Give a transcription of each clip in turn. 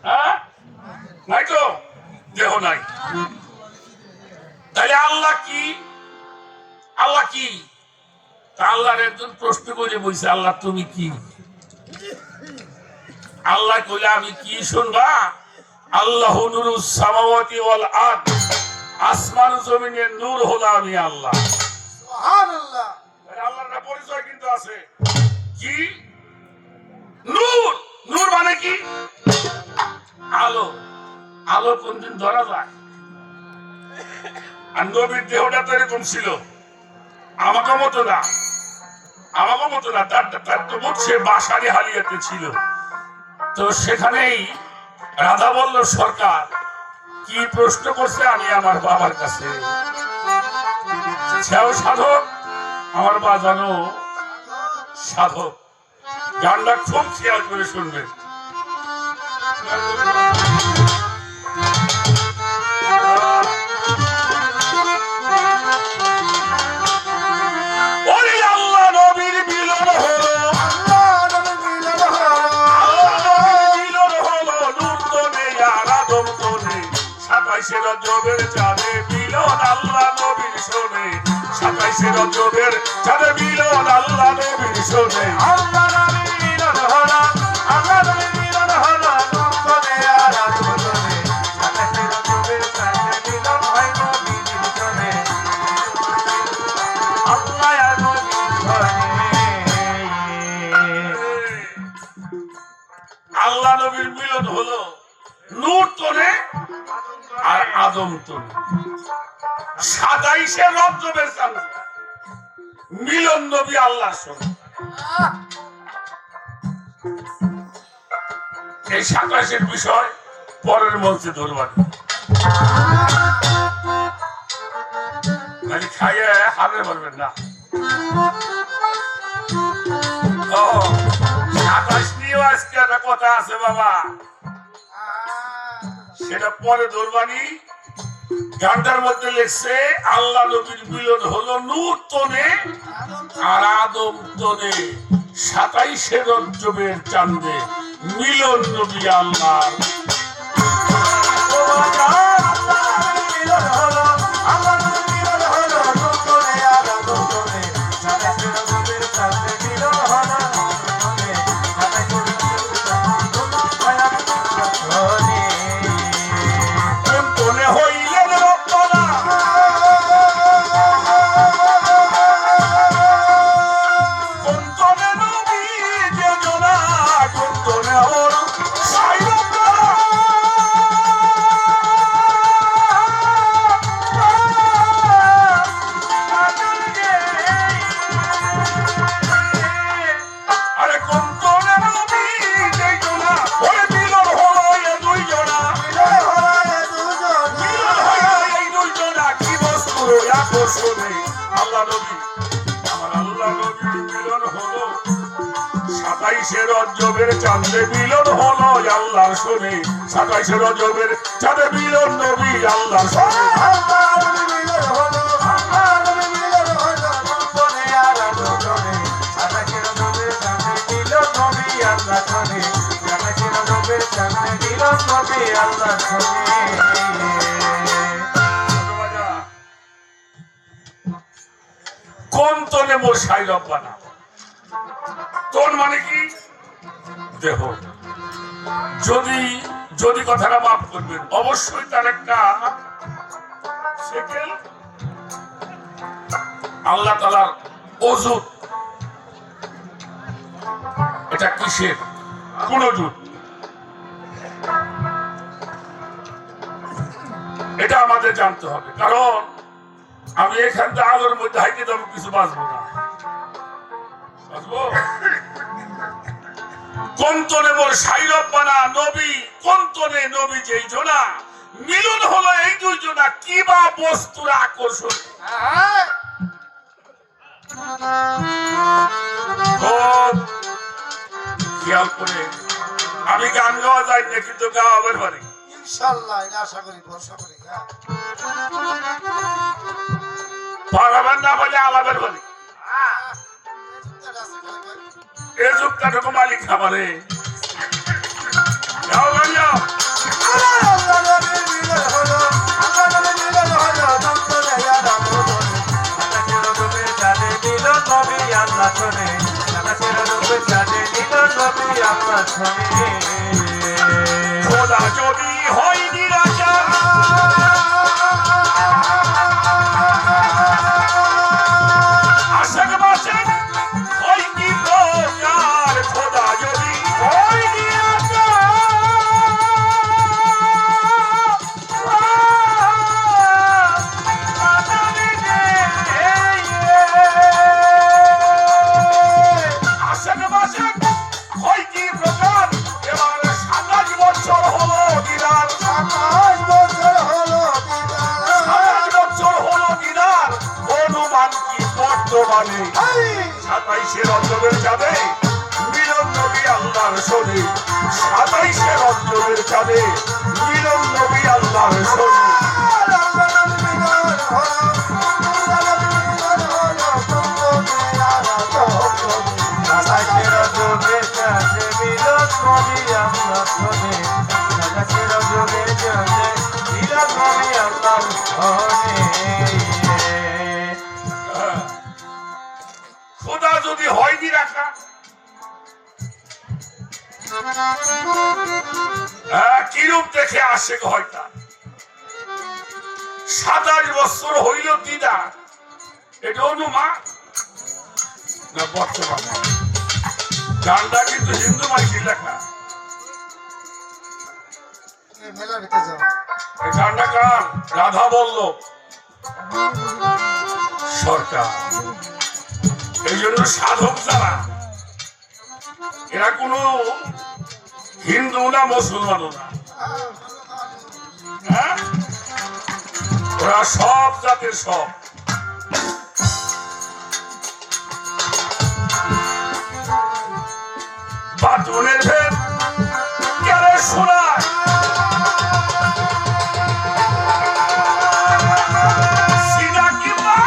হ্যাঁ নাই তো, দেহ নাই। তাহলে আল্লাহ কি? আল্লাহ কি? আল্লাহর একজন প্রশ্ন করে বলছে, আল্লাহ তুমি কি? আল্লাহ কইলে আমি কি শুনবা? আল্লাহ নূরুস সামাওয়াতি ওয়াল আরদ, আসমান জমিনের নূর হলো আমি আল্লাহ। সুবহানাল্লাহ। আল্লাহর পরিচয় কিন্তু আছে কি? নূর। নূর মানে কি? আলো। আলো কোনদিন ধরা যায়? আর নবীর দেহটা তো এরকম ছিল, আমাকে মতো না, আমাকে মতো না। তার তো সে বাসারি হালিয়াতে ছিল। তো সেখানেই রাধা বল্ল সরকার কি প্রশ্ন করছে আমি আমার বাবার কাছে, সেও সাধক, আমার মা জানো সাধক। গানটা খুব খেয়াল করে শুনবেন। রজবের চাঁদে মিলন আল্লাহ নবীর শোনে, 27 রজবের চাঁদে মিলন আল্লাহ নবীর শোনে। আল্লাহ নবীর মিলন হলো, আল্লাহ নবীর মিলন হলো নূর শোনে আর আলো শোনে। 27 রজবের চাঁদে মিলন হয় নবীর শোনে, আল্লাহ আর নবীর শোনে। আল্লাহ নবীর মিলন হলো নূর তোনে আর আদম তোনে। 27 রজবের চাঁদে মিলন নবী আল্লাহর সঙ্গে। এই 27 বিষয় পরের মঞ্চে ধরবার, মানে খাইয়ে হারে বলবেন না। 27 নিয়েও আজকে একটা কথা আছে বাবা, সেটা পরে ধরবানি। গানটার মধ্যে লেখছে আল্লাহ নবীর মিলন হলো নূর তোনে আর আদম তোনে, 27 রজবের চাঁদে মিলন নবী আল্লাহ। আল্লাহ নবী, আমার আল্লাহ নবীর মিলন হলো 27 রজবের চাঁদে মিলন হলো আল্লাহর শোনে। 27 রজবের চাঁদে মিলন নবী আল্লাহর শোনে। আল্লাহ নবীর মিলন হলো, আল্লাহ নবীর মিলন হলো নূর তোনে আর আলো শোনে। 27 রজবের চাঁদে মিলন নবী আল্লাহর শোনে। 27 রজবের চাঁদে মিলন নবী আল্লাহর শোনে। কোন তনে মোর সাই রব্বানা? তোন মানে কি? দেহ। যদি যদি কথাটা মাফ করবেন, অবশ্যই তার একটা সেকেল আল্লাহ তাআলার ওজুদ। এটা কিসের? কোন ওজুদ? এটা আমাদের জানতে হবে, কারণ আমি এখান থেকে আলোর মধ্যে হাইতে আমি কিছু বাঁচবো না। কোন তনে মোর সাই রব্বানা নবী, কোন তনে নবী যেই জোনা, মিলন হলো এই দুই জোনা, কি বা বস্তুর আকর্ষণ। খেয়াল করে, আমি গান গাওয়া যাই না, কিন্তু গাওয়াবার পারি ইনশাআল্লাহ, এটা আশা করি, ভরসা করি। পারাবার না বলে আলাবার বলি, এই যুগটা ঢুকো মালিক খাবারে শোনে আকাশের রূপে চাঁদে মিলন নবী আল্লাহর শোনে খোদা যদি হয় নিরাকার আশেক মাসেক হয় কি প্রকার খোদা যদি হয় আশেক মাসেক হয় কি প্রকার এবার 27 বছর হলো দিদার 27 বছর হলো দিদার অনুমান কি বর্তমানে 27 রজবের চাঁদে মিলন নবী আল্লাহর শোনে 27 রজবের চাঁদে মিলন নবী আল্লাহর শোনে আকাশের রূপে চাঁদে মিলন নবী আল্লাহর শোনে আকাশের রূপে চাঁদে মিলন নবী আল্লাহর শোনে খোদা যদি হয় দি রাখা কিরূপ দেখে আসে হয়তা 27 বছর হইল দিদা এটা অনুমান না বর্তমান গানটা কিন্তু হিন্দু মাইকি লেখা এই গানটা গান রাধা বলল সরকার এই জন্য সাধক যারা এরা কোনো হিন্দু না মুসলমানও না হ্যাঁ ওরা সব জাতের সব বাতুনের ভেদ কেড়ে শোনায় সিনা কিংবা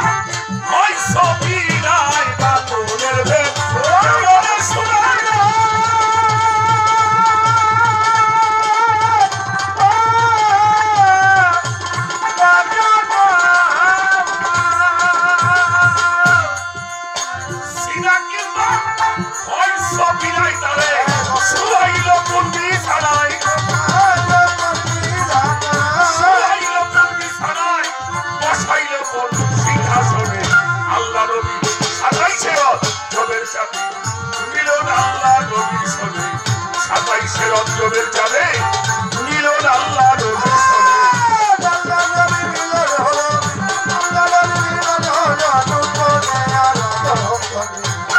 হয় ছবি নাই বাতুনের ভেদ কেড়ে শোনায় সিনা কিংবা হয় ছবি নাই তারে শুয়াইল কোন বিছানায় শুয়াইল কোন বিছানায় বসাইল কোন সিংহাসনে আল্লাহ নবী 27 রজবের চাঁদে মিলন আল্লাহ নবীর শোনে 27 রজবের চাঁদে মিলন আল্লাহ নবীর শোনে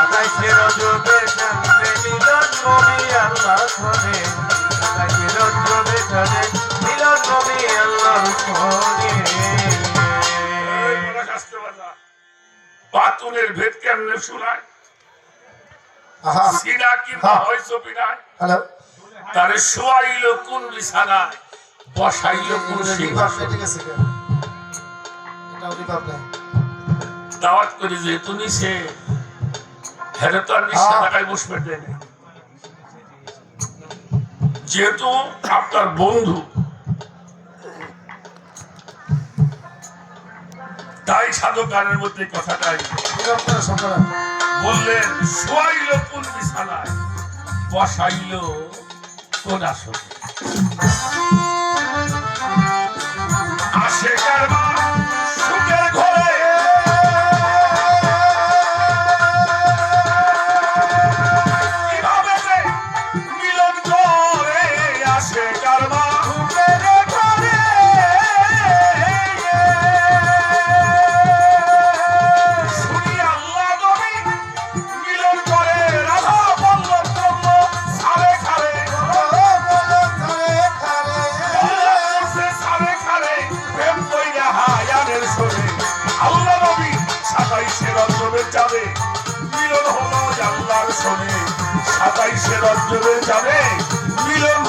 আকাশের রূপে চাঁদে মিলন নবী আল্লাহর শোনে আকাশের রূপে চাঁদে মিলন নবী আল্লাহর শোনে বাতুনের ভেদ কেমনে শোনায় সিনা কিংবা হয় ছবি নাই তারে শোয়াইল কোন বিছানায় বসাইল কোন সিংহাসনে দাওয়াত করে যেহেতু নিছে হেরে তো আর নিশ্চয় টাকায় বসবে দেবে যেহেতু আপনার বন্ধু তাই সাধক গানের মধ্যে কথাটাই বললেন শোয়াইল কোন বিছানায় বসাইল কোন আসনে আসে কারমা সুখের ঘরে কিভাবে যে মিলন করে আসে কারমা সুখের ঘরে শুনি আল্লাহ নবী মিলন করে রাধা বল্লভ ব্রহ্ম সারে খারে সারে খারে প্রেম কইরা হায়ানের শোনে আল্লাহ নবী 27 রজবের চাঁদে মিলন হলো আল্লাহর শোনে 27 রজবের চাঁদে মিলন